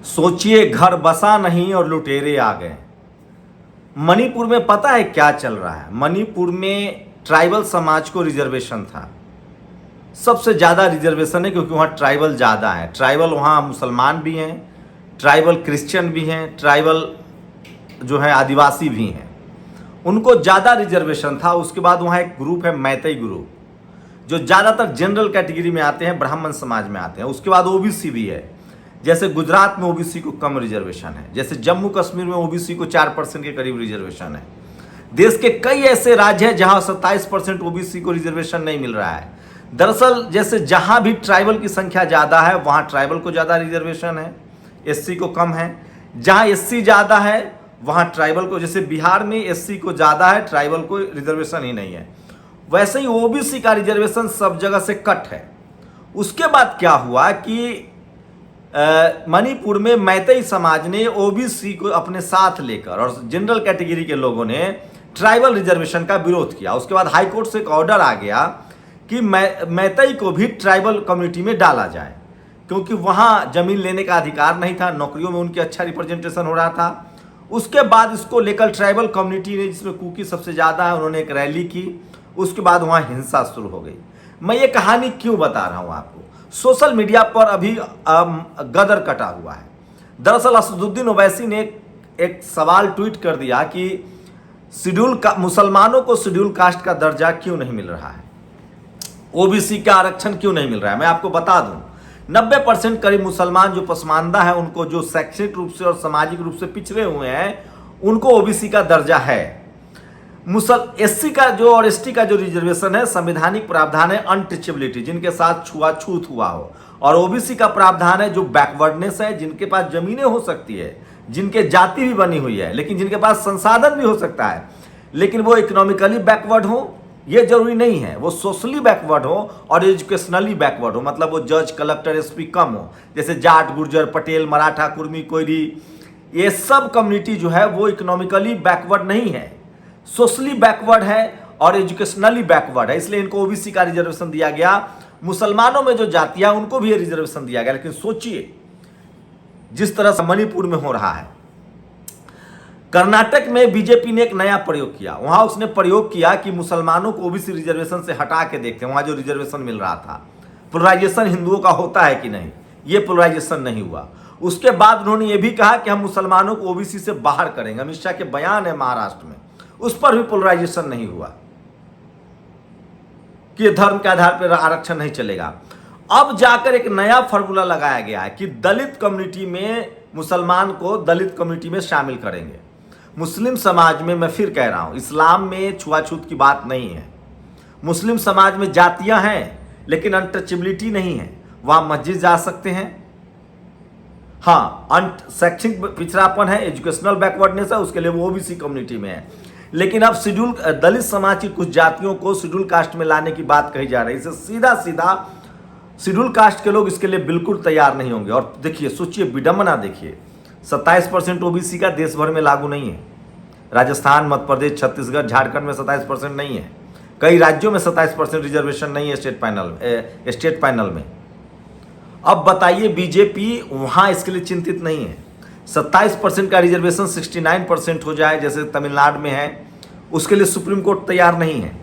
सोचिए, घर बसा नहीं और लुटेरे आ गए। मणिपुर में पता है क्या चल रहा है? मणिपुर में ट्राइबल समाज को रिजर्वेशन था, सबसे ज़्यादा रिजर्वेशन है क्योंकि वहाँ ट्राइबल ज़्यादा है। ट्राइबल वहाँ मुसलमान भी हैं, ट्राइबल क्रिश्चियन भी हैं, ट्राइबल जो है आदिवासी भी हैं, उनको ज़्यादा रिजर्वेशन था। उसके बाद वहाँ एक ग्रुप है मैतई ग्रुप, जो ज़्यादातर जनरल कैटेगरी में आते हैं, ब्राह्मण समाज में आते हैं। उसके बाद ओबीसी भी है, जैसे गुजरात में ओबीसी को कम रिजर्वेशन है, जैसे जम्मू कश्मीर में ओबीसी को 4% के करीब रिजर्वेशन है। देश के कई ऐसे राज्य हैं जहां 27% ओबीसी को रिजर्वेशन नहीं मिल रहा है। दरअसल जैसे जहां भी ट्राइबल की संख्या ज़्यादा है वहां ट्राइबल को ज़्यादा रिजर्वेशन है, एससी को कम है। जहां एससी ज़्यादा है वहां ट्राइबल को, जैसे बिहार में एससी को ज़्यादा है, ट्राइबल को रिजर्वेशन ही नहीं है। वैसे ही ओबीसी का रिजर्वेशन सब जगह से कट है। उसके बाद क्या हुआ कि मणिपुर में मैतई समाज ने ओबीसी को अपने साथ लेकर और जनरल कैटेगरी के लोगों ने ट्राइबल रिजर्वेशन का विरोध किया। उसके बाद हाई कोर्ट से एक ऑर्डर आ गया कि मैतई को भी ट्राइबल कम्युनिटी में डाला जाए, क्योंकि वहाँ जमीन लेने का अधिकार नहीं था, नौकरियों में उनके अच्छा रिप्रेजेंटेशन हो रहा था। उसके बाद इसको लेकर ट्राइबल कम्युनिटी ने, जिसमें कुकी सबसे ज़्यादा है, उन्होंने एक रैली की। उसके बाद वहाँ हिंसा शुरू हो गई। मैं ये कहानी क्यों बता रहा हूँ आपको? सोशल मीडिया पर अभी गदर कटा हुआ है। दरअसल असदुद्दीन ओवैसी ने एक सवाल ट्वीट कर दिया कि मुसलमानों को शेड्यूल कास्ट का दर्जा क्यों नहीं मिल रहा है, ओबीसी का आरक्षण क्यों नहीं मिल रहा है। मैं आपको बता दूं, 90% करीब मुसलमान जो पसमानदा है, उनको जो शैक्षणिक रूप से और सामाजिक रूप से पिछड़े हुए हैं, उनको ओबीसी का दर्जा है। एससी का जो और एसटी का जो रिजर्वेशन है, संवैधानिक प्रावधान है अनटचेबिलिटी, जिनके साथ छुआछूत हुआ हो, और ओबीसी का प्रावधान है जो बैकवर्डनेस है, जिनके पास जमीनें हो सकती है, जिनके जाति भी बनी हुई है, लेकिन जिनके पास संसाधन भी हो सकता है, लेकिन वो इकोनॉमिकली बैकवर्ड हो, ये जरूरी नहीं है। वो सोशली बैकवर्ड हो और एजुकेशनली बैकवर्ड हो, मतलब वो जज, कलेक्टर, एसपी कम हो, जैसे जाट, गुर्जर, पटेल, मराठा, कुर्मी, कोयरी, ये सब कम्युनिटी जो है वो इकोनॉमिकली बैकवर्ड नहीं है, सोशली बैकवर्ड है और एजुकेशनली बैकवर्ड है, इसलिए इनको ओबीसी का रिजर्वेशन दिया गया। मुसलमानों में जो जातियां उनको भी ये रिजर्वेशन दिया गया। लेकिन सोचिए जिस तरह से मणिपुर में हो रहा है। कर्नाटक में बीजेपी ने एक नया प्रयोग किया। वहां उसने प्रयोग किया कि मुसलमानों को ओबीसी रिजर्वेशन से हटा के देखते हैं, वहां जो रिजर्वेशन मिल रहा था। पोलराइजेशन हिंदुओं का होता है कि नहीं, ये पोलराइजेशन नहीं हुआ। उसके बाद उन्होंने ये भी कहा कि हम मुसलमानों को ओबीसी से बाहर करेंगे। अमित शाह के बयान है महाराष्ट्र में, उस पर भी पोलराइजेशन नहीं हुआ कि धर्म के आधार पर आरक्षण नहीं चलेगा। अब जाकर एक नया फॉर्मूला लगाया गया है कि दलित कम्युनिटी में मुसलमान को दलित कम्युनिटी में शामिल करेंगे। मुस्लिम समाज में, मैं फिर कह रहा हूं, इस्लाम में छुआछूत की बात नहीं है। मुस्लिम समाज में जातियां हैं लेकिन अनटचेबिलिटी नहीं है, वहां मस्जिद जा सकते हैं। हाँ, शैक्षणिक पिछड़ापन है, एजुकेशनल बैकवर्डनेस है, उसके लिए वो ओबीसी कम्युनिटी में है। लेकिन अब शेड्यूल दलित समाज की कुछ जातियों को शेड्यूल कास्ट में लाने की बात कही जा रही है। इसे सीधा सीधा शेड्यूल कास्ट के लोग इसके लिए बिल्कुल तैयार नहीं होंगे। और देखिए, सोचिए, विडंबना देखिए, 27% ओबीसी का देश भर में लागू नहीं है। राजस्थान, मध्य प्रदेश, छत्तीसगढ़, झारखंड में 27% नहीं है। कई राज्यों में 27% रिजर्वेशन नहीं है स्टेट पैनल में। अब बताइए, बीजेपी वहां इसके लिए चिंतित नहीं है। 27% का रिजर्वेशन 69% हो जाए, जैसे तमिलनाडु में है, उसके लिए सुप्रीम कोर्ट तैयार नहीं है।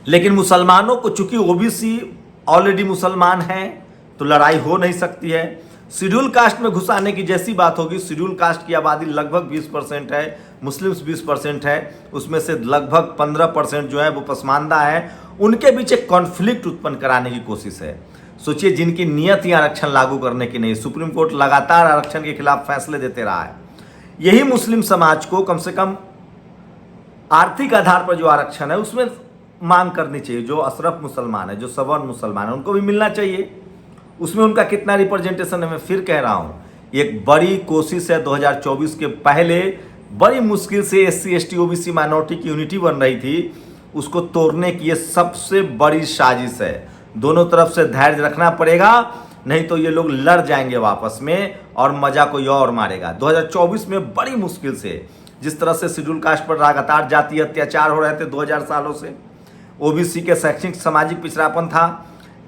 लेकिन मुसलमानों को, चूंकि ओबीसी ऑलरेडी मुसलमान हैं, तो लड़ाई हो नहीं सकती है। शेड्यूल कास्ट में घुसाने की जैसी बात होगी, शेड्यूल कास्ट की आबादी लगभग 20% है, मुस्लिम्स 20% है, उसमें से लगभग 15% जो है वो पसमानदा है। उनके बीच एक कॉन्फ्लिक्ट उत्पन्न कराने की कोशिश है। सोचिए, जिनकी नियत ही आरक्षण लागू करने की नहीं, सुप्रीम कोर्ट लगातार आरक्षण के खिलाफ फैसले देते रहा है। यही मुस्लिम समाज को कम से कम आर्थिक आधार पर जो आरक्षण है उसमें मांग करनी चाहिए। जो अशरफ मुसलमान है, जो सवर्ण मुसलमान है, उनको भी मिलना चाहिए। उसमें उनका कितना रिप्रेजेंटेशन है, मैं फिर कह रहा हूं, एक बड़ी कोशिश है। 2024 के पहले बड़ी मुश्किल से एससी, एसटी, ओबीसी माइनॉरिटी की यूनिटी बन रही थी, उसको तोड़ने की ये सबसे बड़ी साजिश है। दोनों तरफ से धैर्य रखना पड़ेगा, नहीं तो ये लोग लड़ जाएंगे आपस में और मजा कोई और मारेगा। 2024 में बड़ी मुश्किल से, जिस तरह से शेड्यूल कास्ट पर लगातार जातीय अत्याचार हो रहे थे 2000 सालों से, ओबीसी के शैक्षणिक सामाजिक पिछड़ापन था,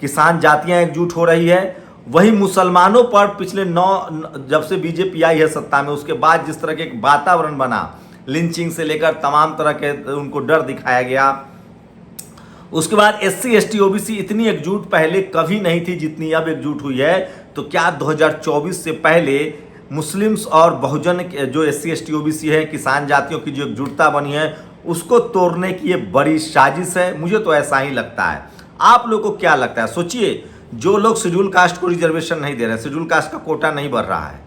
किसान जातियां एकजुट हो रही है, वही मुसलमानों पर पिछले जब से बीजेपी आई है सत्ता में, उसके बाद जिस तरह के एक वातावरण बना, लिंचिंग से लेकर तमाम तरह के उनको डर दिखाया गया, उसके बाद SC ST OBC इतनी एकजुट पहले कभी नहीं थी जितनी अब एकजुट हुई है। तो क्या 2024 से पहले मुस्लिम्स और बहुजन जो SC ST OBC है, किसान जातियों की जो एकजुटता बनी है, उसको तोड़ने की ये बड़ी साजिश है? मुझे तो ऐसा ही लगता है। आप लोगों को क्या लगता है? सोचिए, जो लोग शेड्यूल कास्ट को रिजर्वेशन नहीं दे रहे, शेड्यूल कास्ट का कोटा नहीं बढ़ रहा है,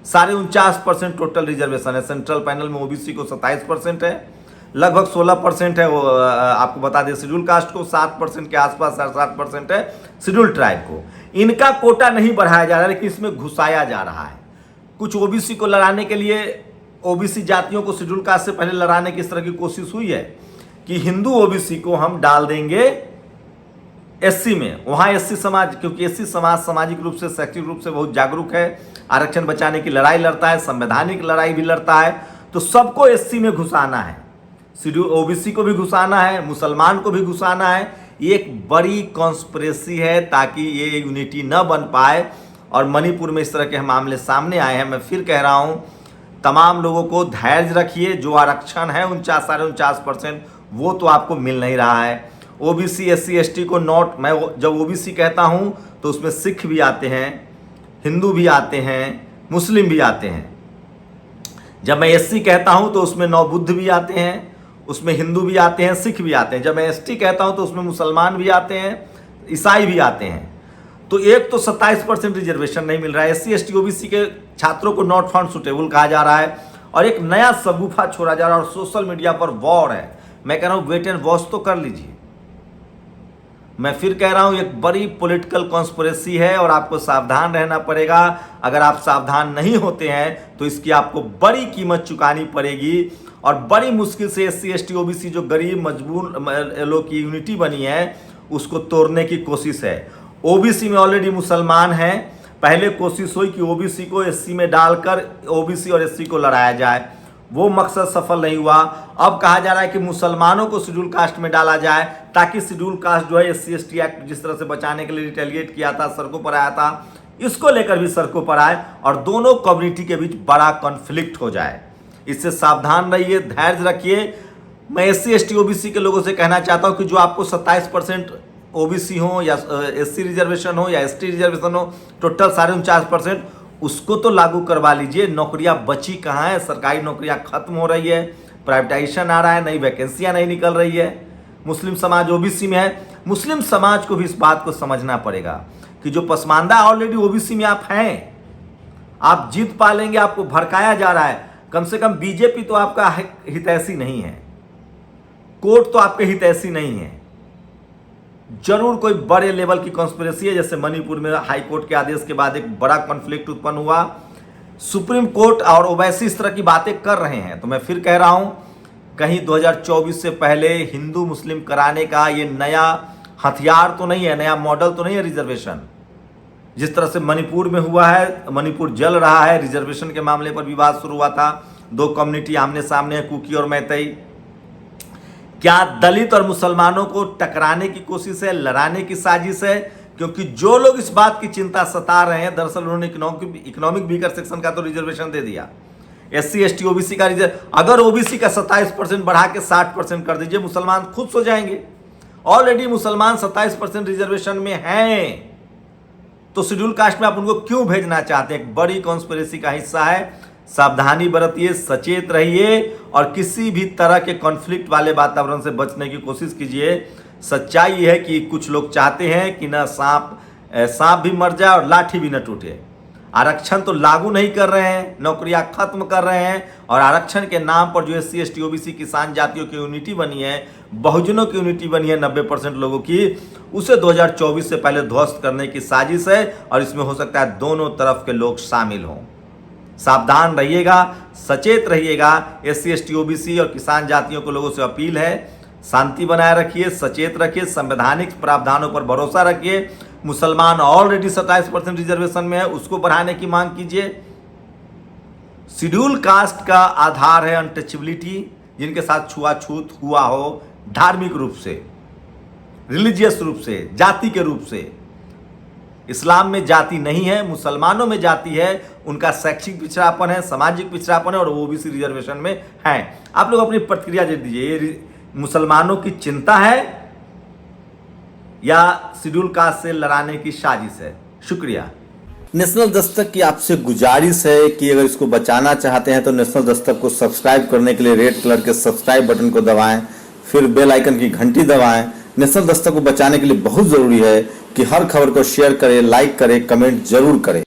साढ़े 49% टोटल रिजर्वेशन है, सेंट्रल पैनल में OBC को 27% है, लगभग 16% है वो, आपको बता दें शेड्यूल कास्ट को, 7% के आसपास 7.5% है शेड्यूल ट्राइब को। इनका कोटा नहीं बढ़ाया जा रहा है, लेकिन इसमें घुसाया जा रहा है। कुछ OBC को लड़ाने के लिए, OBC जातियों को शेड्यूल कास्ट से पहले लड़ाने की इस तरह की कोशिश हुई है कि हिंदू OBC को हम डाल देंगे SC में। वहाँ SC समाज, क्योंकि SC समाज सामाजिक रूप से, शैक्षिक रूप से बहुत जागरूक है, आरक्षण बचाने की लड़ाई लड़ता है, संवैधानिक लड़ाई भी लड़ता है, तो सबको SC में घुसाना है, शेड्यूल OBC को भी घुसाना है, मुसलमान को भी घुसाना है। ये एक बड़ी कॉन्स्पिरेसी है ताकि ये यूनिटी न बन पाए। और मणिपुर में इस तरह के मामले सामने आए हैं। मैं फिर कह रहा हूँ, तमाम लोगों को धैर्य रखिए। जो आरक्षण है 49.5% वो तो आपको मिल नहीं रहा है। OBC SC ST को नोट, मैं जब OBC कहता हूँ तो उसमें सिख भी आते हैं, हिंदू भी आते हैं, मुस्लिम भी आते हैं। जब मैं SC कहता हूँ तो उसमें नौ बुद्ध भी आते हैं, उसमें हिंदू भी आते हैं, सिख भी आते हैं। जब मैं ST कहता हूँ तो उसमें मुसलमान भी आते हैं, ईसाई भी आते हैं। तो एक तो 27% रिजर्वेशन नहीं मिल रहा है। SC ST OBC के छात्रों को नॉट फाउंड सुटेबल कहा जा रहा है और एक नया सगुफा छोड़ा जा रहा है और सोशल मीडिया पर वॉर है। मैं कह रहा हूँ वेट एंड वॉच तो कर लीजिए। मैं फिर कह रहा हूँ, एक बड़ी पॉलिटिकल कॉन्स्पिरेसी है और आपको सावधान रहना पड़ेगा। अगर आप सावधान नहीं होते हैं तो इसकी आपको बड़ी कीमत चुकानी पड़ेगी और बड़ी मुश्किल से SC ST OBC जो गरीब मजबूर लोग की यूनिटी बनी है उसको तोड़ने की कोशिश है। OBC में ऑलरेडी मुसलमान हैं। पहले कोशिश हुई कि OBC को SC में डालकर OBC और SC को लड़ाया जाए, वो मकसद सफल नहीं हुआ। अब कहा जा रहा है कि मुसलमानों को शेड्यूल कास्ट में डाला जाए ताकि शेड्यूल कास्ट जो है SC ST एक्ट जिस तरह से बचाने के लिए रिटेलिएट किया था, सड़कों पर आया था, इसको लेकर भी सड़कों पर आए और दोनों कम्युनिटी के बीच बड़ा कॉन्फ्लिक्ट हो जाए। इससे सावधान रहिए, धैर्य रखिए। मैं SC ST OBC के लोगों से कहना चाहता हूँ कि जो आपको 27% OBC हो या SC रिजर्वेशन हो या ST रिजर्वेशन हो, टोटल 49.5%, उसको तो लागू करवा लीजिए। नौकरियां बची कहाँ है? सरकारी नौकरियां खत्म हो रही है, प्राइवेटाइजेशन आ रहा है, नई वैकेंसियां नहीं निकल रही है। मुस्लिम समाज OBC में है। मुस्लिम समाज को भी इस बात को समझना पड़ेगा कि जो पसमानदा ऑलरेडी OBC में आप हैं, आप जीत पालेंगे। आपको भड़काया जा रहा है। कम से कम बीजेपी तो आपका हितैषी नहीं है, कोर्ट तो आपके हितैषी नहीं है। जरूर कोई बड़े लेवल की कॉन्स्पिरेसी है, जैसे मणिपुर में हाई कोर्ट के आदेश के बाद एक बड़ा कॉन्फ्लिक्ट उत्पन्न हुआ। सुप्रीम कोर्ट और ओवैसी इस तरह की बातें कर रहे हैं। तो मैं फिर कह रहा हूं, कहीं 2024 से पहले हिंदू मुस्लिम कराने का ये नया हथियार तो नहीं है, नया मॉडल तो नहीं है रिजर्वेशन। जिस तरह से मणिपुर में हुआ है, मणिपुर जल रहा है। रिजर्वेशन के मामले पर विवाद शुरू हुआ था, दो कम्युनिटी आमने सामने है, कुकी और मैतई। क्या दलित और मुसलमानों को टकराने की कोशिश है, लड़ाने की साजिश है? क्योंकि जो लोग इस बात की चिंता सता रहे हैं, दरअसल उन्होंने इकोनॉमिक वीकर सेक्शन का तो रिजर्वेशन दे दिया। SC ST OBC का अगर OBC का 27% बढ़ा के 60% कर दीजिए, मुसलमान खुद सो जाएंगे। ऑलरेडी मुसलमान 27% रिजर्वेशन में हैं, तो शेड्यूल कास्ट में आप उनको क्यों भेजना चाहते हैं? एक बड़ी कॉन्स्पिरेसी का हिस्सा है। सावधानी बरतिए, सचेत रहिए और किसी भी तरह के कॉन्फ्लिक्ट वाले वातावरण से बचने की कोशिश कीजिए। सच्चाई है कि कुछ लोग चाहते हैं कि ना सांप भी मर जाए और लाठी भी न टूटे। आरक्षण तो लागू नहीं कर रहे हैं, नौकरियां खत्म कर रहे हैं और आरक्षण के नाम पर जो SC ST OBC किसान जातियों की यूनिटी बनी है, बहुजनों की यूनिटी बनी है 90% लोगों की, उसे 2024 से पहले ध्वस्त करने की साजिश है और इसमें हो सकता है दोनों तरफ के लोग शामिल हों। सावधान रहिएगा, सचेत रहिएगा। SC ST OBC और किसान जातियों को लोगों से अपील है, शांति बनाए रखिए, सचेत रखिए, संवैधानिक प्रावधानों पर भरोसा रखिए। मुसलमान ऑलरेडी 27% रिजर्वेशन में है, उसको बढ़ाने की मांग कीजिए। शेड्यूल कास्ट का आधार है अनटचेबिलिटी, जिनके साथ छुआछूत हुआ हो धार्मिक रूप से, रिलीजियस रूप से, जाति के रूप से, इस्लाम में जाति नहीं है, मुसलमानों में जाति है, उनका शैक्षिक पिछड़ापन है, सामाजिक पिछड़ापन है और वो ओबीसी रिजर्वेशन में है। आप लोग अपनी प्रतिक्रिया दे दीजिए, ये मुसलमानों की चिंता है या शेड्यूल कास्ट से लड़ाने की साजिश है? शुक्रिया। नेशनल दस्तक की आपसे गुजारिश है कि अगर इसको बचाना चाहते हैं तो नेशनल दस्तक को सब्सक्राइब करने के लिए रेड कलर के सब्सक्राइब बटन को दबाएं, फिर बेल आइकन की घंटी दबाएं। नेशनल दस्तक को बचाने के लिए बहुत जरूरी है कि हर खबर को शेयर करें, लाइक करें, कमेंट जरूर करें।